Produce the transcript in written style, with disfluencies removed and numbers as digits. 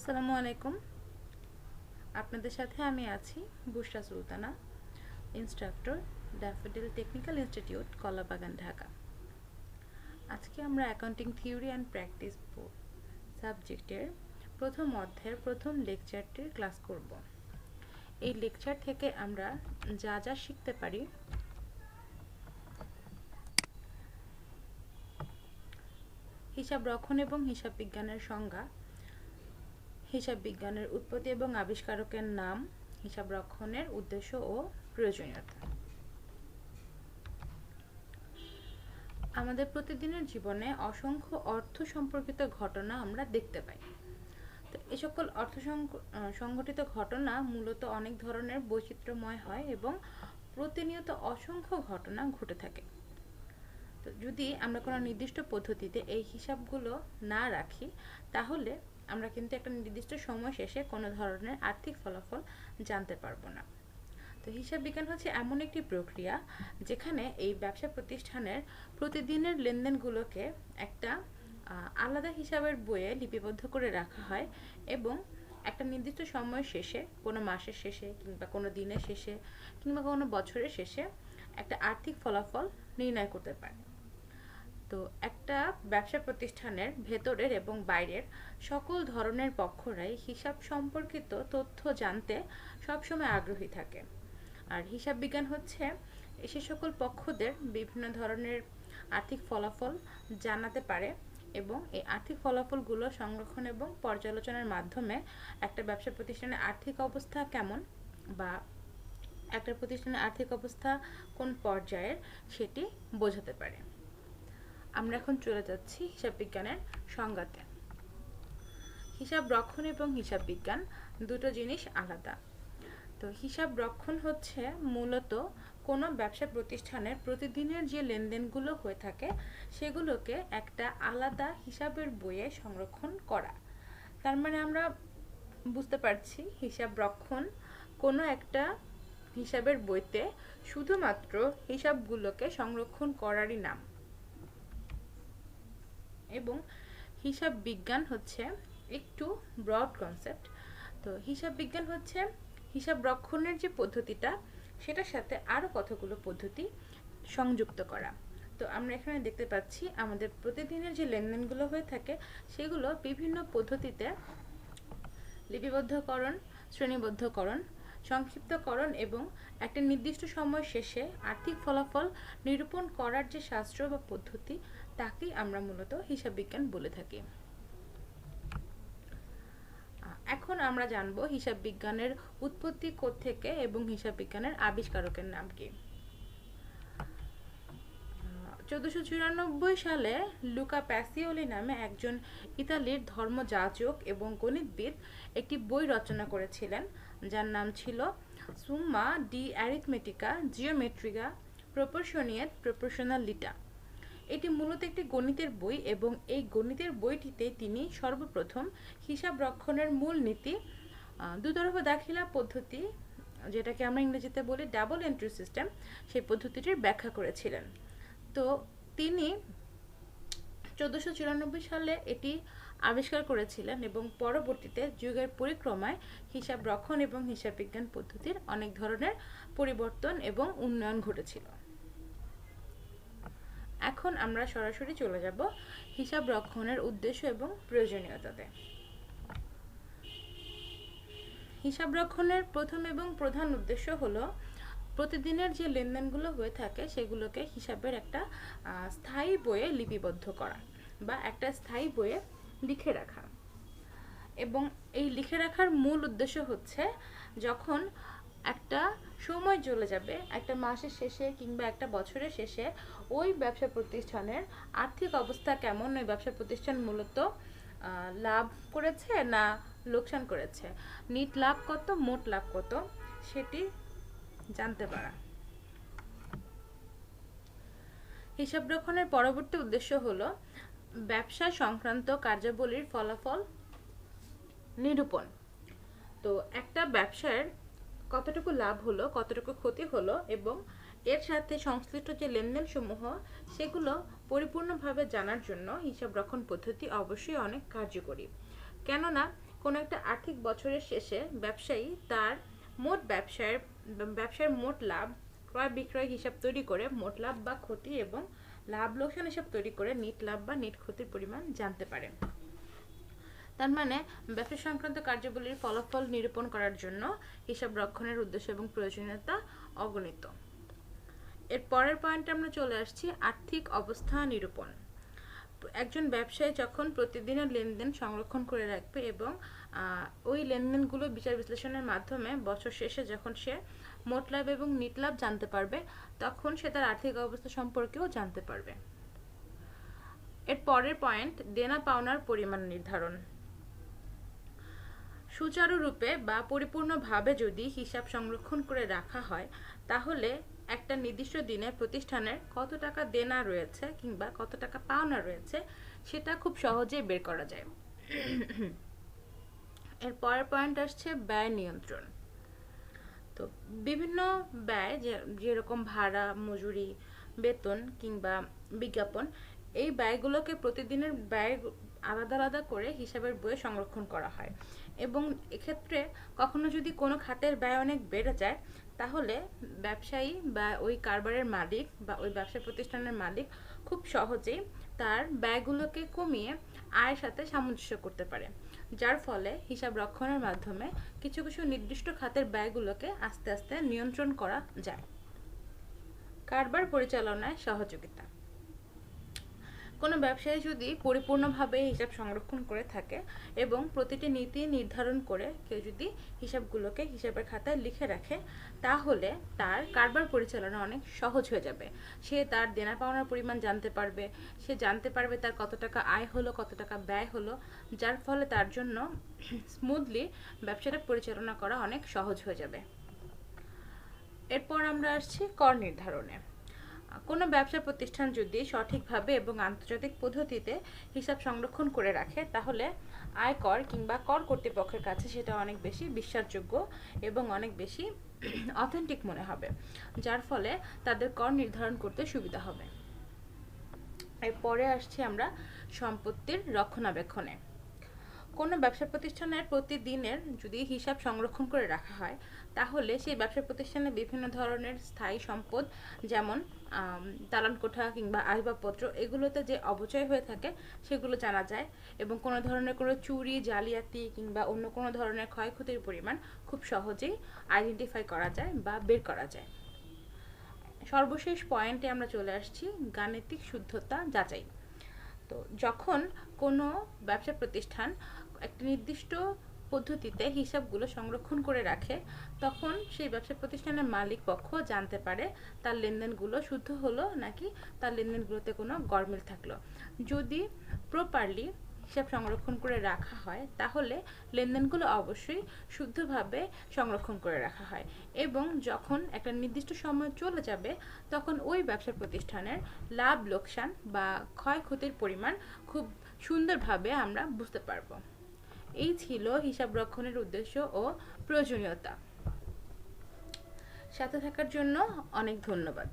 আসসালামু আলাইকুম। আপনাদের সাথে আমি আছি Bushra Sultana, instructor, Daffodil technical institute, Kalabagan, Dhaka. আজকে আমরা অ্যাকাউন্টিং থিওরি অ্যান্ড প্র্যাকটিস সাবজেক্টের প্রথম অধ্যায়ের প্রথম লেকচারটির ক্লাস করব। এই লেকচার থেকে আমরা যা যা শিখতে পারি হিসাব রক্ষণ এবং হিসাব বিজ্ঞানের সংজ্ঞা, হিসাব বিজ্ঞানের উৎপত্তি এবং আবিষ্কারকের নাম, হিসাব রক্ষণের উদ্দেশ্য ও প্রয়োজনীয়তা। আমাদের প্রতিদিনের জীবনে অসংখ্য অর্থ সম্পর্কিত ঘটনা আমরা দেখতে পাই। তো এই সকল অর্থ সংঘটিত ঘটনা মূলত অনেক ধরনের বৈচিত্র্যময় হয় এবং প্রতিনিয়ত অসংখ্য ঘটনা ঘটে থাকে। তো যদি আমরা কোনো নির্দিষ্ট পদ্ধতিতে এই হিসাবগুলো না রাখি, তাহলে আমরা কিন্তু একটা নির্দিষ্ট সময় শেষে কোনো ধরনের আর্থিক ফলাফল জানতে পারবো না। তো হিসাব বিজ্ঞান হচ্ছে এমন একটি প্রক্রিয়া যেখানে এই ব্যবসা প্রতিষ্ঠানের প্রতিদিনের লেনদেনগুলোকে একটা আলাদা হিসাবের বইয়ে লিপিবদ্ধ করে রাখা হয় এবং একটা নির্দিষ্ট সময় শেষে, কোনো মাসের শেষে কিংবা কোনো দিনের শেষে কিংবা কোনো বছরের শেষে একটা আর্থিক ফলাফল নির্ণয় করতে পারে। তো একটা ব্যবসা প্রতিষ্ঠানের ভেতরের এবং বাইরের সকল ধরনের পক্ষরাই হিসাব সম্পর্কিত তথ্য জানতে সবসময় আগ্রহী থাকে। আর হিসাব বিজ্ঞান হচ্ছে সে সকল পক্ষদের বিভিন্ন ধরনের আর্থিক ফলাফল জানাতে পারে এবং এই আর্থিক ফলাফলগুলো সংরক্ষণ এবং পর্যালোচনার মাধ্যমে একটা ব্যবসা প্রতিষ্ঠানের আর্থিক অবস্থা কেমন বা একটা প্রতিষ্ঠানের আর্থিক অবস্থা কোন পর্যায়ের সেটি বোঝাতে পারে। আমরা এখন চলে যাচ্ছি হিসাব বিজ্ঞানের সংজ্ঞাতে। হিসাব রক্ষণ এবং হিসাব বিজ্ঞান দুটো জিনিস আলাদা। তো হিসাব রক্ষণ হচ্ছে মূলত কোনো ব্যবসা প্রতিষ্ঠানের প্রতিদিনের যে লেনদেনগুলো হয়ে থাকে সেগুলোকে একটা আলাদা হিসাবের বইয়ে সংরক্ষণ করা। তার মানে আমরা বুঝতে পারছি হিসাব রক্ষণ কোনো একটা হিসাবের বইতে শুধুমাত্র হিসাবগুলোকে সংরক্ষণ করারই নাম। এবং হিসাব বিজ্ঞান হচ্ছে একটু ব্রড কনসেপ্ট। তো হিসাব বিজ্ঞান হচ্ছে হিসাব রক্ষণের যে পদ্ধতিটা সেটার সাথে আরও কতগুলো পদ্ধতি সংযুক্ত করা। তো আমরা এখানে দেখতে পাচ্ছি আমাদের প্রতিদিনের যে লেনদেনগুলো হয়ে থাকে সেগুলো বিভিন্ন পদ্ধতিতে লিপিবদ্ধকরণ, শ্রেণীবদ্ধকরণ, সংক্ষিপ্তকরণ এবং একটা নির্দিষ্ট সময় শেষে আর্থিক ফলাফল নিরূপণ করার যে শাস্ত্র বা পদ্ধতি তাকেই আমরা মূলত হিসাব বিজ্ঞান বলে থাকি। এখন আমরা জানব হিসাব বিজ্ঞানের উৎপত্তি কোত্থেকে এবং হিসাব বিজ্ঞানের আবিষ্কারকের নাম কি। 1494 সালে লুকা প্যাসিওলি নামে একজন ইতালির ধর্মযাজক এবং গণিতবিদ একটি বই রচনা করেছিলেন যার নাম ছিল সুম্মা ডি অ্যারিথমেটিকা জিওমেট্রিকা প্রপোর্শনিয়েট প্রপোর্শনালিটা। এটি মূলত একটি গণিতের বই এবং এই গণিতের বইটিতে তিনি সর্বপ্রথম হিসাব রক্ষণের মূল নীতি, দুতরফা দাখিলা পদ্ধতি, যেটাকে আমরা ইংরেজিতে বলি ডাবল এন্ট্রি সিস্টেম, সেই পদ্ধতিটির ব্যাখ্যা করেছিলেন। তো তিনি 1494 সালে এটি আবিষ্কার করেছিলেন এবং পরবর্তীতে যুগের পরিক্রমায় হিসাব রক্ষণ এবং হিসাব বিজ্ঞান পদ্ধতির অনেক ধরনের পরিবর্তন এবং উন্নয়ন ঘটেছিল। এখন আমরা সরাসরি চলে যাব হিসাব রক্ষণের উদ্দেশ্য এবং প্রয়োজনীয়তাতে। হিসাব রক্ষণের প্রথম এবং প্রধান উদ্দেশ্য হলো প্রতিদিনের যে লেনদেনগুলো হয়ে থাকে সেগুলোকে হিসাবের একটা স্থায়ী বইয়ে লিপিবদ্ধ করা বা একটা স্থায়ী বইয়ে লিখে রাখা। এবং এই লিখে রাখার মূল উদ্দেশ্য হচ্ছে যখন একটা সময় চলে যাবে, একটা মাসের শেষে কিংবা একটা বছরের শেষে ওই ব্যবসা প্রতিষ্ঠানের আর্থিক অবস্থা কেমন, ওই ব্যবসা প্রতিষ্ঠান মূলত লাভ করেছে না লোকসান করেছে, নিট লাভ কত, মোট লাভ কত, সেটি জানতে পারা। হিসাব রক্ষণের পরবর্তী উদ্দেশ্য হলো ব্যবসা সংক্রান্ত কার্যাবলীর ফলাফল নিরূপণ। তো একটা ব্যবসার কতটুকু লাভ হলো, কতটুকু ক্ষতি হলো এবং এর সাথে সংশ্লিষ্ট যে লেনদেন সমূহ সেগুলো পরিপূর্ণভাবে জানার জন্য হিসাব রক্ষণ পদ্ধতি অবশ্যই অনেক কার্যকরী। কেননা কোনো একটা আর্থিক বছরের শেষে ব্যবসায়ী তার মোট ব্যবসার মোট লাভ, ক্রয় বিক্রয় হিসাব তৈরি করে মোট লাভ বা ক্ষতি এবং লাভ লোকসান হিসাব তৈরি করে নিট লাভ বা নিট ক্ষতির পরিমাণ জানতে পারে। তার মানে ব্যবসা সংক্রান্ত কার্যাবলীর ফলাফল নিরূপণ করার জন্য হিসাব রক্ষণের উদ্দেশ্য এবং প্রয়োজনীয়তা অগণিত। এর পরের পয়েন্টে আমরা চলে আসছি আর্থিক অবস্থা নিরূপণ। একজন ব্যবসায়ী যখন প্রতিদিনের লেনদেন সংরক্ষণ করে রাখবে এবং ওই লেনদেনগুলো বিচার বিশ্লেষণের মাধ্যমে বছর শেষে যখন সে মোট লাভ এবং নিট লাভ জানতে পারবে, তখন সে তার আর্থিক অবস্থা সম্পর্কেও জানতে পারবে। এর পরের পয়েন্ট দেনা পাওনার পরিমাণ নির্ধারণ। সুচারুরূপে বা পরিপূর্ণভাবে যদি হিসাব সংরক্ষণ করে রাখা হয়, তাহলে একটা নির্দিষ্ট দিনে প্রতিষ্ঠানের কত টাকা দেনা রয়েছে কিংবা কত টাকা পাওনা রয়েছে সেটা খুব সহজেই বের করা যায়। এর পরের পয়েন্ট আসছে ব্যয় নিয়ন্ত্রণ। তো বিভিন্ন ব্যয় যেরকম ভাড়া, মজুরি, বেতন কিংবা বিজ্ঞাপন, এই ব্যয়গুলোকে প্রতিদিনের ব্যয় আলাদা আলাদা করে হিসাবের বইয়ে সংরক্ষণ করা হয় এবং এক্ষেত্রে কখনো যদি কোনো খাতের ব্যয় অনেক বেড়ে যায়, তাহলে ব্যবসায়ী বা ওই কারবারের মালিক বা ওই ব্যবসা প্রতিষ্ঠানের মালিক খুব সহজেই তার ব্যয়গুলোকে কমিয়ে আয়ের সাথে সামঞ্জস্য করতে পারে, যার ফলে হিসাব রক্ষণের মাধ্যমে কিছু কিছু নির্দিষ্ট খাতের ব্যয়গুলোকে আস্তে আস্তে নিয়ন্ত্রণ করা যায়। কারবার পরিচালনায় সহযোগিতা। কোনো ব্যবসায়ী যদি পরিপূর্ণভাবে হিসাব সংরক্ষণ করে থাকে এবং প্রতিটি নীতি নির্ধারণ করে কেউ যদি হিসাবগুলোকে হিসাবের খাতায় লিখে রাখে, তাহলে তার কারবার পরিচালনা অনেক সহজ হয়ে যাবে। সে তার দেনা পাওনার পরিমাণ জানতে পারবে, সে জানতে পারবে তার কত টাকা আয় হলো, কত টাকা ব্যয় হলো, যার ফলে তার জন্য স্মুথলি ব্যবসাটা পরিচালনা করা অনেক সহজ হয়ে যাবে। এরপর আমরা আসছি কর নির্ধারণে। কোনো ব্যবসা প্রতিষ্ঠান যদি সঠিকভাবে এবং আন্তর্জাতিক পদ্ধতিতে হিসাব সংরক্ষণ করে রাখে, তাহলে আয়কর কিংবা কর কর্তৃপক্ষের কাছে সেটা অনেক বেশি বিশ্বাসযোগ্য এবং অনেক বেশি অথেন্টিক মনে হবে, যার ফলে তাদের কর নির্ধারণ করতে সুবিধা হবে। এরপরে আসছি আমরা সম্পত্তির রক্ষণাবেক্ষণে। কোনো ব্যবসা প্রতিষ্ঠানের প্রতিদিনের যদি হিসাব সংরক্ষণ করে রাখা হয়, তাহলে সেই ব্যবসা প্রতিষ্ঠানে বিভিন্ন ধরনের স্থায়ী সম্পদ, যেমন দালান কোঠা কিংবা আসবাবপত্র, এগুলোতে যে অপচয় হয়ে থাকে সেগুলো জানা যায় এবং কোনো ধরনের কোনো চুরি, জালিয়াতি কিংবা অন্য কোনো ধরনের ক্ষয়ক্ষতির পরিমাণ খুব সহজেই আইডেন্টিফাই করা যায় বা বের করা যায়। সর্বশেষ পয়েন্টে আমরা চলে আসছি গাণিতিক শুদ্ধতা যাচাই। তো যখন কোনো ব্যবসা প্রতিষ্ঠান একটা নির্দিষ্ট পদ্ধতিতে হিসাবগুলো সংরক্ষণ করে রাখে, তখন সেই ব্যবসা প্রতিষ্ঠানের মালিক পক্ষ জানতে পারে তার লেনদেনগুলো শুদ্ধ হলো নাকি তার লেনদেনগুলোতে কোনো গরমিল থাকলো। যদি প্রপারলি হিসাব সংরক্ষণ করে রাখা হয়, তাহলে লেনদেনগুলো অবশ্যই শুদ্ধভাবে সংরক্ষণ করে রাখা হয় এবং যখন একটা নির্দিষ্ট সময় চলে যাবে, তখন ওই ব্যবসা প্রতিষ্ঠানের লাভ, লোকসান বা ক্ষয়ক্ষতির পরিমাণ খুব সুন্দরভাবে আমরা বুঝতে পারবো। এই ছিল হিসাব রক্ষণের উদ্দেশ্য ও প্রয়োজনীয়তা। সাথে থাকার জন্য অনেক ধন্যবাদ।